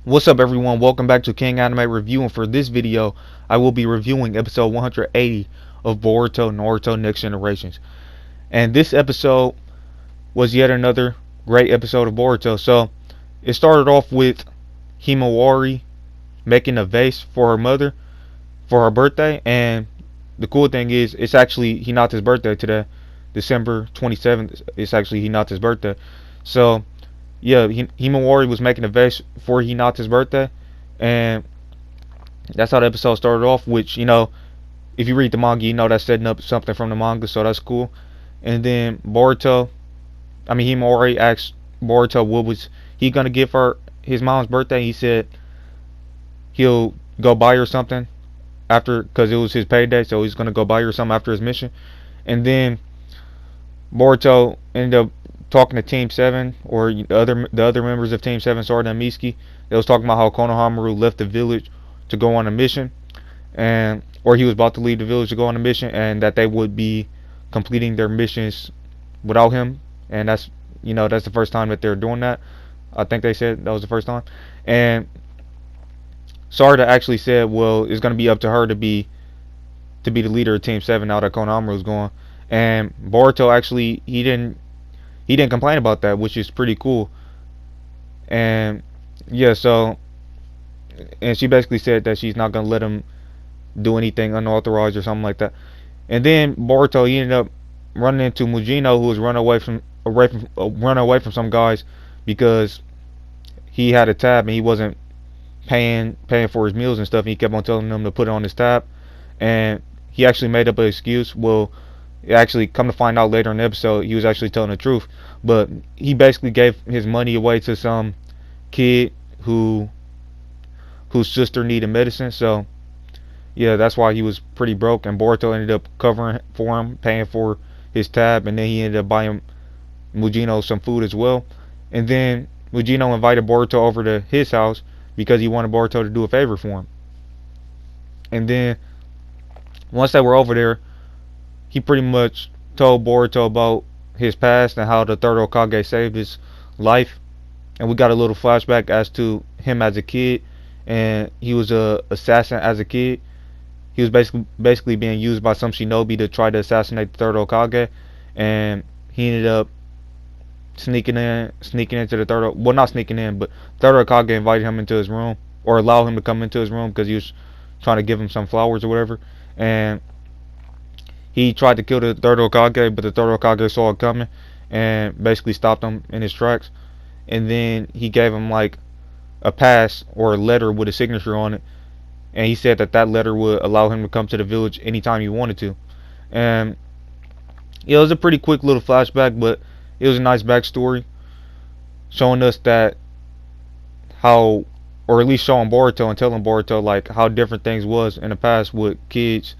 What's up, everyone? Welcome back to King Anime Review, and for this video I will be reviewing episode 180 of Boruto Naruto Next Generations. And this episode was yet another great episode of Boruto. So it started off with Himawari making a vase for her mother for her birthday, and the cool thing is it's actually Hinata's birthday today, December 27th. It's actually Hinata's birthday. So yeah, Himawari was making a vase for Hinata's birthday, and that's how the episode started off. Which, if you read the manga, that's setting up something from the manga, so that's cool. And then Himawari asked Boruto what was he gonna give her his mom's birthday. He said he'll go buy her something after, because it was his payday, so he's gonna go buy her something after his mission. And then Boruto ended up talking to Team 7, or the other members of Team 7, Sword and Mitsuki. They was talking about how Konohamaru left the village to go on a mission, or he was about to leave the village to go on a mission, and that they would be completing their missions without him. And that's the first time that they're doing that. I think they said that was the first time. And Sarda actually said, well, it's going to be up to her to be the leader of Team 7 now that Konohamaru is gone. And Boruto actually he didn't complain about that, which is pretty cool. And yeah, and she basically said that she's not gonna let him do anything unauthorized or something like that. And then Boruto, he ended up running into Mugino, who was running away from some guys because he had a tab and he wasn't paying for his meals and stuff. And he kept on telling them to put it on his tab, and he actually made up an excuse. Well, actually, come to find out later in the episode, he was actually telling the truth. But he basically gave his money away to some kid whose sister needed medicine. So yeah, that's why he was pretty broke. And Boruto ended up covering for him, paying for his tab, and then he ended up buying Mugino some food as well. And then Mugino invited Boruto over to his house because he wanted Boruto to do a favor for him. And then once they were over there, he pretty much told Boruto about his past and how the third Hokage saved his life. And we got a little flashback as to him as a kid, and he was a assassin as a kid. He was basically being used by some shinobi to try to assassinate the third Hokage, and he ended up sneaking into the third. Well, not sneaking in, but third Hokage invited him into his room, or allowed him to come into his room because he was trying to give him some flowers or whatever. And he tried to kill the third Hokage, but the third Hokage saw it coming and basically stopped him in his tracks. And then he gave him like a pass or a letter with a signature on it, and he said that letter would allow him to come to the village anytime he wanted to. And it was a pretty quick little flashback, but it was a nice backstory, showing us that how, or at least showing Boruto and telling Boruto like how different things was in the past with kids.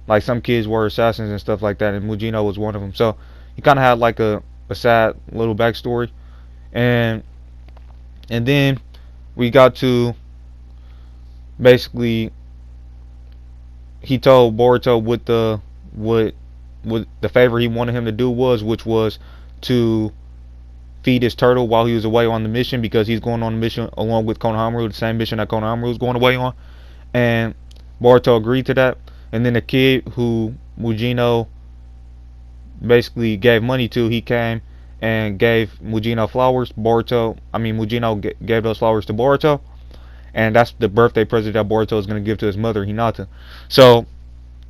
Like some kids were assassins and stuff like that, and Mugino was one of them. So he kind of had like a sad little backstory. And then we got to basically, he told Boruto what the favor he wanted him to do was, which was to feed his turtle while he was away on the mission, because he's going on the mission along with Konohamaru, the same mission that Konohamaru was going away on. And Boruto agreed to that. And then the kid who Mugino basically gave money to, he came and gave Mugino flowers. Mugino gave those flowers to Boruto, and that's the birthday present that Boruto is going to give to his mother, Hinata. So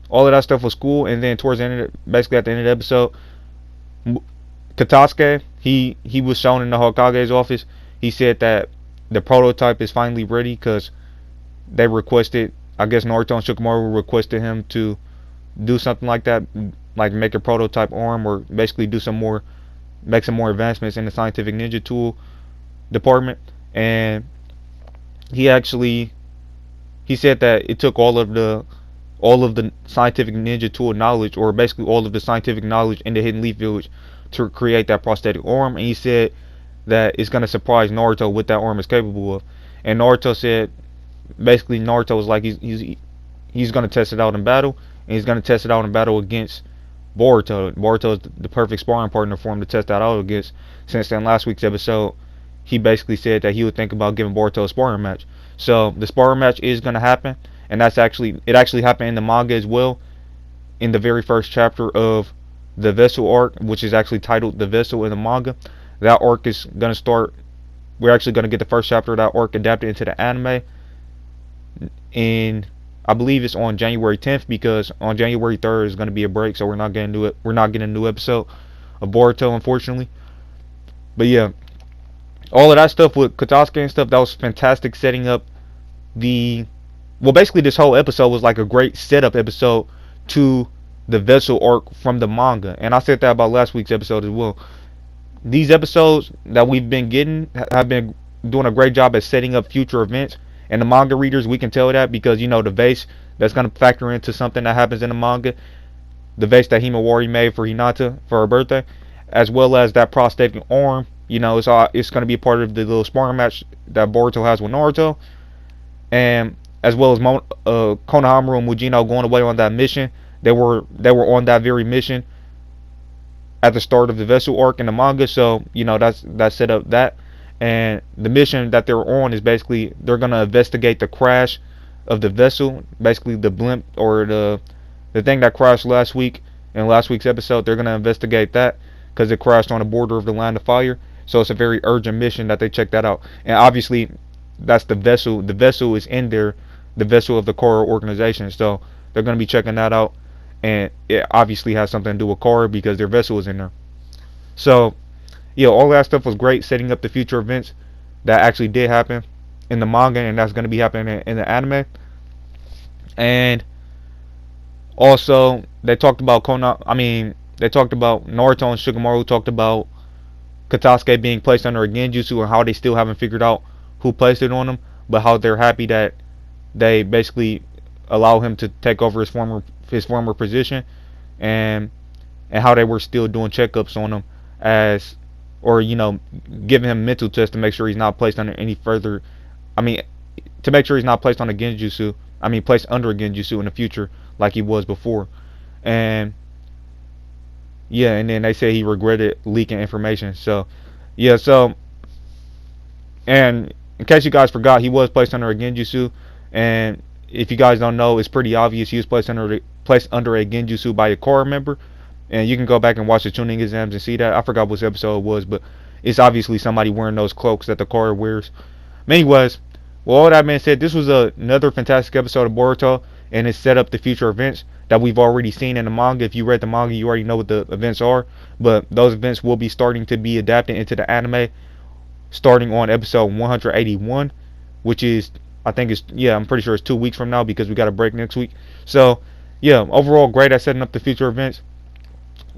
all of that stuff was cool. And then towards the end, basically at the end of the episode, Katasuke, he was shown in the Hokage's office. He said that the prototype is finally ready because they requested, I guess Naruto and Shikamaru requested him to do something like that, like make a prototype arm, or basically make some more advancements in the scientific ninja tool department. And he said that it took all of the scientific ninja tool knowledge, or basically all of the scientific knowledge in the Hidden Leaf Village, to create that prosthetic arm. And he said that it's going to surprise Naruto what that arm is capable of. And Naruto said, basically Naruto was like, he's going to test it out in battle, and he's going to test it out in battle against Boruto. Boruto is the perfect sparring partner for him to test that out against. Since in last week's episode, he basically said that he would think about giving Boruto a sparring match. So the sparring match is gonna happen, and it actually happened in the manga as well, in the very first chapter of the Vessel arc, which is actually titled The Vessel in the manga. That arc is gonna start. We're actually gonna get the first chapter of that arc adapted into the anime in, I believe it's on January 10th, because on January 3rd is going to be a break, so we're not getting a new episode of Boruto, unfortunately. But yeah, all of that stuff with Katasuki and stuff, that was fantastic, setting up the, well, basically this whole episode was like a great setup episode to the Vessel arc from the manga. And I said that about last week's episode as well. These episodes that we've been getting have been doing a great job at setting up future events. And the manga readers, we can tell that because, you know, the vase that's going to factor into something that happens in the manga, the vase that Himawari made for Hinata for her birthday, as well as that prosthetic arm, you know, it's going to be a part of the little sparring match that Boruto has with Naruto, and as well as Konohamaru and Mugino going away on that mission. They were on that very mission at the start of the Vessel arc in the manga, so you know that set up that. And the mission that they're on is basically they're gonna investigate the crash of the vessel, basically the blimp or the thing that crashed last week in last week's episode. They're gonna investigate that because it crashed on the border of the Line of Fire. So it's a very urgent mission that they check that out. And obviously, that's the vessel. The vessel is in there, the vessel of the Korra organization. So they're gonna be checking that out, and it obviously has something to do with Korra because their vessel is in there. So yeah, all that stuff was great, setting up the future events that actually did happen in the manga, and that's going to be happening in the anime. And also, they talked about they talked about Naruto and Shikamaru talked about Katasuki being placed under a genjutsu, and how they still haven't figured out who placed it on him, but how they're happy that they basically allow him to take over his former position, and how they were still doing checkups on him as, or you know, giving him mental tests to make sure he's not placed under any further, to make sure he's not placed on a genjutsu, placed under a genjutsu in the future like he was before. And yeah, and then they say he regretted leaking information. So yeah, so, and in case you guys forgot, he was placed under a genjutsu, and if you guys don't know, it's pretty obvious he was placed under a genjutsu by a Korra member. And you can go back and watch the tuning exams and see that. I forgot which episode it was, but it's obviously somebody wearing those cloaks that the Korra wears. But anyways, well, all that being said, this was another fantastic episode of Boruto, and it set up the future events that we've already seen in the manga. If you read the manga, you already know what the events are, but those events will be starting to be adapted into the anime starting on episode 181, which is, I'm pretty sure it's 2 weeks from now because we got a break next week. So yeah, overall great at setting up the future events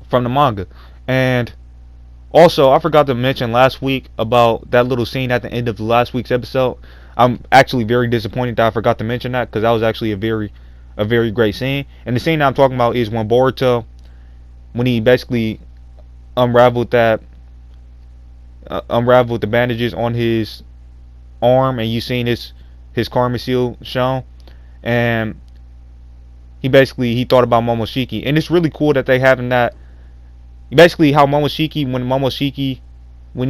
from the manga. And also, I forgot to mention last week about that little scene at the end of the last week's episode. I'm actually very disappointed that I forgot to mention that, because that was actually a very great scene. And the scene that I'm talking about is when Boruto, when he basically unraveled the bandages on his arm, and you seen his karma seal shown, and he thought about Momoshiki. And it's really cool that they having that. Basically, how when he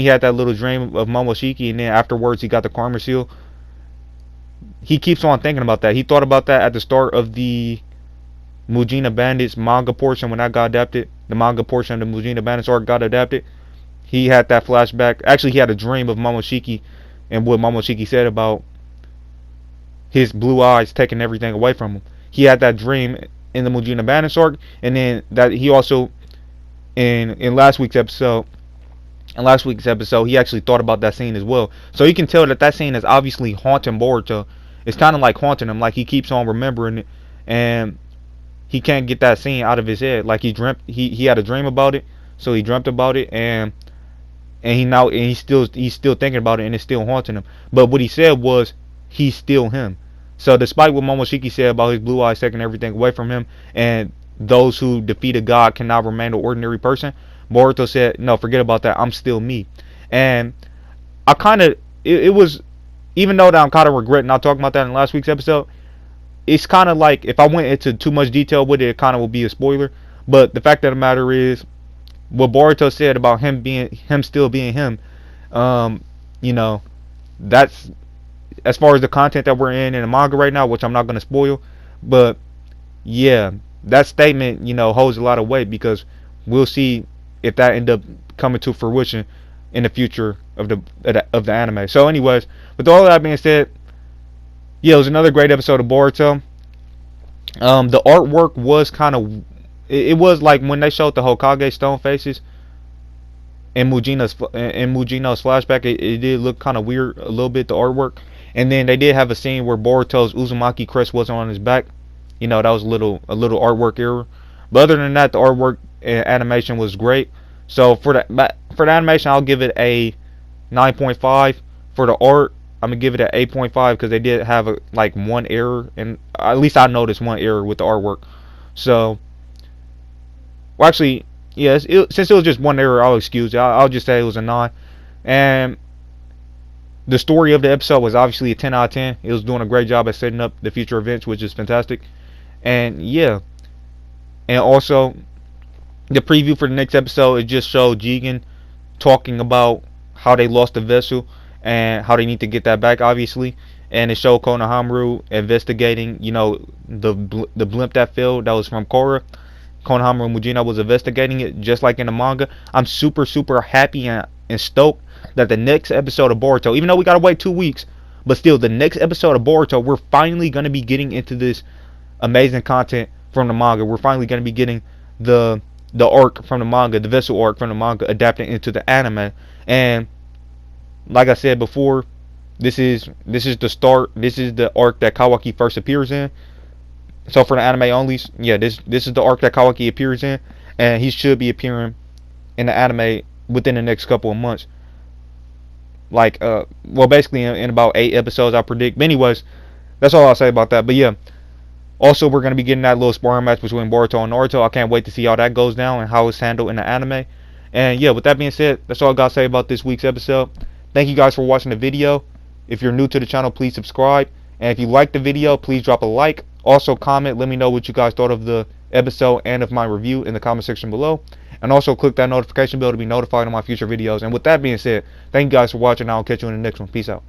had that little dream of Momoshiki, and then afterwards he got the karma seal, he keeps on thinking about that. He thought about that at the start of the Mugino Bandits manga portion when that got adapted. The manga portion of the Mugino Bandits arc got adapted. He had that flashback. Actually, he had a dream of Momoshiki and what Momoshiki said about his blue eyes taking everything away from him. He had that dream in the Mugino Bandits arc, and then that he also in last week's episode, he actually thought about that scene as well. So you can tell that scene is obviously haunting Boruto. It's kind of like haunting him, like he keeps on remembering it, and he can't get that scene out of his head. Like he had a dream about it, so he dreamt about it, and he's still thinking about it, and it's still haunting him. But what he said was he's still him. So despite what Momoshiki said about his blue eyes taking everything away from him, and those who defeated God cannot remain an ordinary person, Boruto said, no, forget about that, I'm still me. And I kind of, it was, even though that I'm kind of regretting not talking about that in last week's episode, it's kind of like, if I went into too much detail with it, it kind of will be a spoiler. But the fact of the matter is, what Boruto said about him still being him, you know, that's as far as the content that we're in the manga right now, which I'm not going to spoil. But yeah, that statement, holds a lot of weight because we'll see if that end up coming to fruition in the future of the anime. So, anyways, with all that being said, yeah, it was another great episode of Boruto. The artwork was kind of, it was like when they showed the Hokage stone faces in Mugino's flashback, it did look kind of weird a little bit, the artwork. And then they did have a scene where Boruto's Uzumaki crest wasn't on his back. That was a little artwork error. But other than that, the artwork and animation was great. So for the animation, I'll give it a 9.5. For the art, I'm gonna give it an 8.5 because they did have like one error, and at least I noticed one error with the artwork. So, well, actually, yes, since it was just one error, I'll excuse it. I'll just say it was a 9. And the story of the episode was obviously a 10 out of 10. It was doing a great job at setting up the future events, which is fantastic. And yeah, and also the preview for the next episode, it just showed Jigen talking about how they lost the vessel and how they need to get that back, obviously. And it showed Konohamaru investigating, the blimp that fell that was from Korra. Konohamaru Mugino was investigating it just like in the manga. I'm super, super happy and stoked that the next episode of Boruto, even though we gotta wait 2 weeks, but still, the next episode of Boruto, we're finally gonna be getting into this amazing content from the manga. We're finally gonna be getting the arc from the manga, the vessel arc from the manga, adapted into the anime. And like I said before, this is the start. This is the arc that Kawaki first appears in. So for the anime only, yeah, this is the arc that Kawaki appears in, and he should be appearing in the anime within the next couple of months. Like, well, basically in about 8 episodes, I predict. But anyways, that's all I'll say about that. But yeah, also we're gonna be getting that little sparring match between Boruto and Naruto. I can't wait to see how that goes down and how it's handled in the anime. And yeah, with that being said, that's all I gotta say about this week's episode. Thank you guys for watching the video. If you're new to the channel, please subscribe. And if you liked the video, please drop a like. Also comment, let me know what you guys thought of the episode and of my review in the comment section below. And also click that notification bell to be notified of my future videos. And with that being said, thank you guys for watching. I'll catch you in the next one. Peace out.